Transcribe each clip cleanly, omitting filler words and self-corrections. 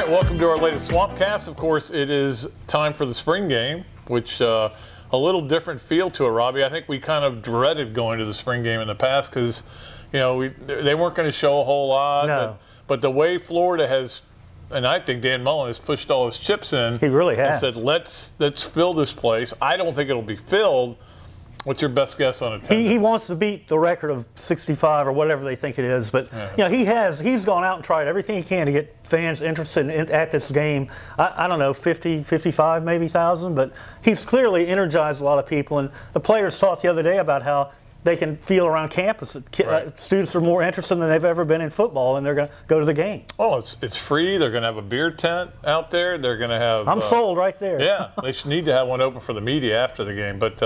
right, welcome to our latest SwampCast. Of course, it is time for the spring game, which a little different feel to it, Robbie. I think we kind of dreaded going to the spring game in the past because, you know, they weren't going to show a whole lot. No. But the way Florida has, and I think Dan Mullen has pushed all his chips in. He really has. And said, let's fill this place. I don't think it'll be filled. What's your best guess on attendance? He wants to beat the record of 65 or whatever they think it is, but Yeah. you know, he's gone out and tried everything he can to get fans interested at this game. I don't know, 50, 55 maybe thousand, but he's clearly energized a lot of people. And the players talked the other day about how they can feel around campus that Right. students are more interested than they've ever been in football, and they're going to go to the game. Oh, it's free. They're going to have a beer tent out there. They're going to have. I'm sold right there. Yeah, they should need to have one open for the media after the game, but.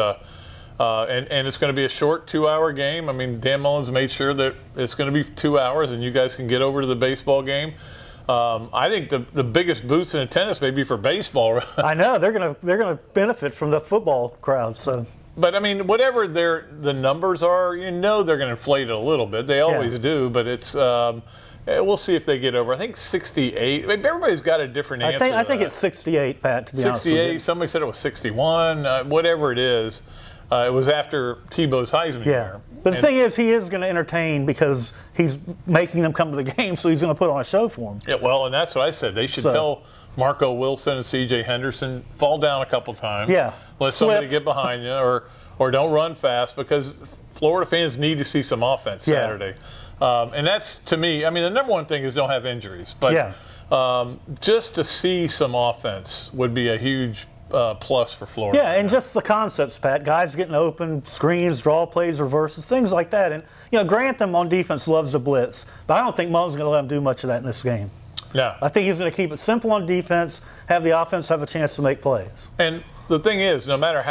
And it's going to be a short 2-hour game. I mean, Dan Mullen's made sure that it's going to be 2 hours, and you guys can get over to the baseball game. I think the biggest boost in attendance may be for baseball. I know they're gonna benefit from the football crowd. So, but I mean, whatever the numbers are, you know, they're going to inflate it a little bit. They always do, but it's. We'll see if they get over. I think 68. Everybody's got a different answer. I think it's 68, Pat. To be honest with you. 68. Somebody said it was 61. Whatever it is. It was after Tebow's Heisman year. But the thing is, he is going to entertain because he's making them come to the game, so he's going to put on a show for them. Yeah, well, and that's what I said. They should tell Marco Wilson and C.J. Henderson, fall down a couple times. Yeah. Let somebody get behind you, or don't run fast, because Florida fans need to see some offense Saturday. And that's, to me, I mean, the number one thing is don't have injuries. But just to see some offense would be a huge plus for Florida. Yeah, and just the concepts, Pat. Guys getting open, screens, draw plays, reverses, things like that. And, you know, Grantham on defense loves the blitz, but I don't think Mullen's going to let him do much of that in this game. No. I think he's going to keep it simple on defense, have the offense have a chance to make plays. And the thing is, no matter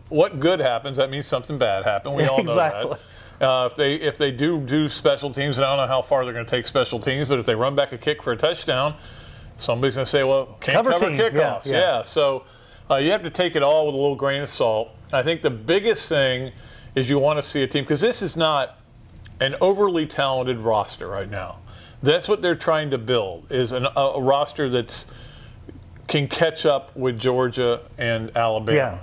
what good happens, that means something bad happened. We all know that. If they do special teams, and I don't know how far they're going to take special teams, but if they run back a kick for a touchdown, somebody's going to say, well, can't cover kickoffs. Yeah. So you have to take it all with a little grain of salt. I think the biggest thing is you want to see a team, because this is not an overly talented roster right now. That's what they're trying to build, is a roster that's can catch up with Georgia and Alabama.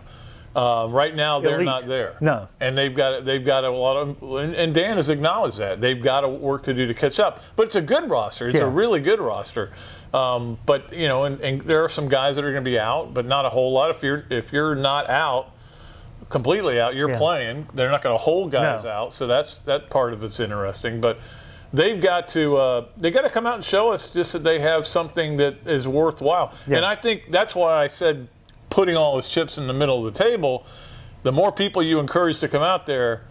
Right now, they're not there. No. And they've got a lot of, and Dan has acknowledged that. They've got work to do to catch up. But it's a good roster. It's a really good roster. But, you know, and there are some guys that are going to be out, but not a whole lot. If you're not out, completely out, you're playing. They're not going to hold guys out. So that part of it's interesting. But they've got to come out and show us just that they have something that is worthwhile. And I think that's why I said, putting all his chips in the middle of the table, the more people you encourage to come out there,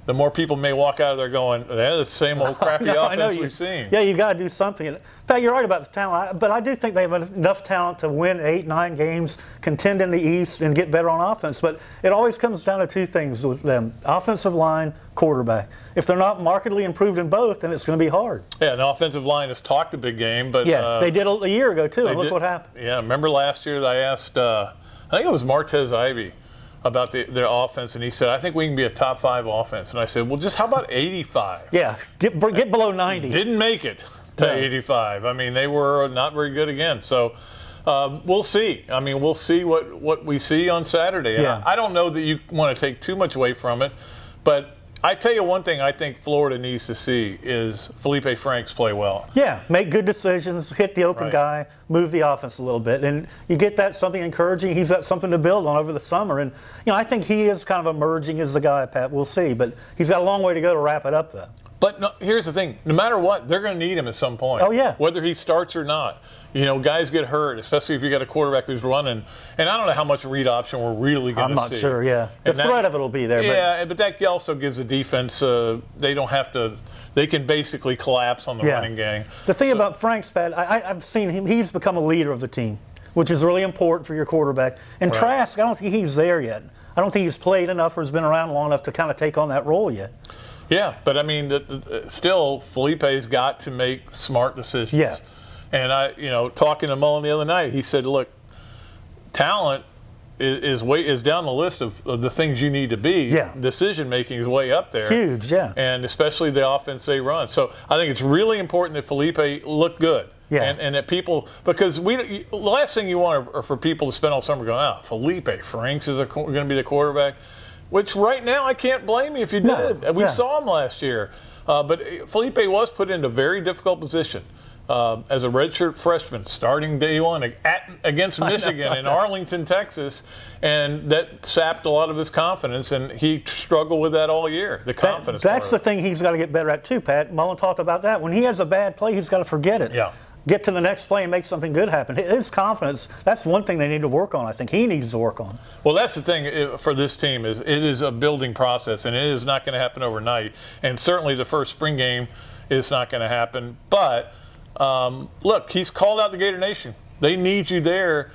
the more people may walk out of there going, they're the same old crappy offense we've seen. Yeah, you got to do something. In fact, you're right about the talent, but I do think they have enough talent to win 8, 9 games, contend in the East, and get better on offense. But it always comes down to two things with them: offensive line, quarterback. If they're not markedly improved in both, then it's going to be hard. Yeah, and the offensive line has talked a big game, but they did a year ago too. Look what happened. Yeah, remember last year I asked, I think it was Martez Ivy, about their offense, and he said, I think we can be a top 5 offense. And I said, well, just how about 85? Yeah, get below 90. Didn't make it to 85. I mean, they were not very good again. So we'll see. I mean, we'll see what we see on Saturday. And I don't know that you want to take too much away from it, but I tell you one thing I think Florida needs to see is Felipe Franks play well. Yeah, make good decisions, hit the open guy, move the offense a little bit. And you get that something encouraging. He's got something to build on over the summer. And, you know, I think he is kind of emerging as the guy, Pat. We'll see. But he's got a long way to go to wrap it up, though. But no, here's the thing. No matter what, they're going to need him at some point. Oh, yeah. Whether he starts or not. You know, guys get hurt, especially if you got a quarterback who's running. And I don't know how much read option we're really going to see. I'm not sure, The threat of it will be there. Yeah, but that also gives the defense, they don't have to, they can basically collapse on the running game. The thing about Franks, Pat, I've seen him, he's become a leader of the team, which is really important for your quarterback. And Trask, I don't think he's there yet. I don't think he's played enough or has been around long enough to kind of take on that role yet. Yeah, but I mean, still, Felipe's got to make smart decisions. Yeah. And you know, talking to Mullen the other night, he said, look, talent is down the list of the things you need to be. Yeah. Decision making is way up there. Huge, yeah. And especially the offense they run. So I think it's really important that Felipe look good. Yeah. And that people, because the last thing you want are for people to spend all summer going, oh, Felipe Franks is going to be the quarterback, which right now I can't blame you if you did. No. We saw him last year. But Felipe was put into a very difficult position as a redshirt freshman, starting day one against Michigan in Arlington, Texas, and that sapped a lot of his confidence, and he struggled with that all year, the confidence. That's the thing he's got to get better at too, Pat. Mullen talked about that. When he has a bad play, he's got to forget it. Yeah. Get to the next play and make something good happen. His confidence, that's one thing they need to work on. I think he needs to work on. Well, that's the thing for this team is it is a building process, and it is not going to happen overnight. And certainly the first spring game is not going to happen. But look, he's called out the Gator Nation. They need you there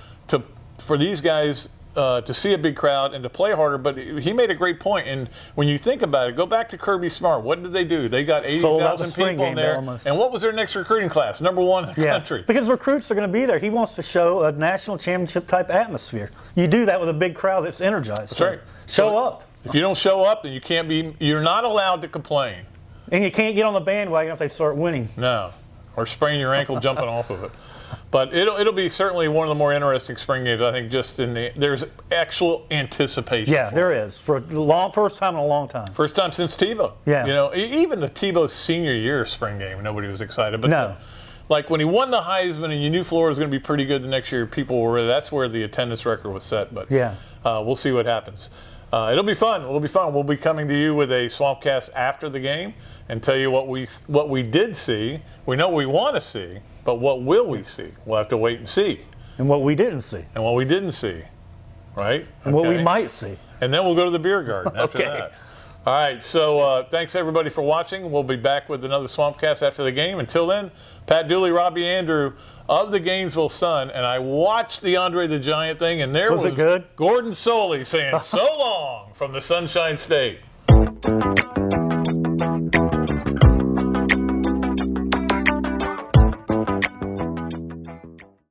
for these guys to see a big crowd and to play harder. But he made a great point. And when you think about it, go back to Kirby Smart. What did they do? They got 80,000 people in there. And what was their next recruiting class? #1 in the country. Because recruits are going to be there. He wants to show a national championship type atmosphere. You do that with a big crowd that's energized. That's right. Show up. If you don't show up, then you're not allowed to complain. And you can't get on the bandwagon if they start winning. No. Or sprain your ankle jumping off of it. But it'll be certainly one of the more interesting spring games. I think there's actual anticipation. Yeah, there is for the first time in a long time. First time since Tebow. Yeah. You know, even the Tebow's senior year spring game, nobody was excited. But no. Like when he won the Heisman and you knew Florida was going to be pretty good the next year, that's where the attendance record was set. But yeah, we'll see what happens. It'll be fun. It'll be fun. We'll be coming to you with a SwampCast after the game and tell you what we did see. We know we want to see, but what will we see? We'll have to wait and see. And what we didn't see. And what we didn't see, right? And what we might see. And then we'll go to the beer garden after that. All right, so thanks everybody for watching. We'll be back with another SwampCast after the game. Until then, Pat Dooley, Robbie, Andrew of the Gainesville Sun, and I watched the Andreu the Giant thing, and there was it good? Gordon Soley saying so long from the Sunshine State.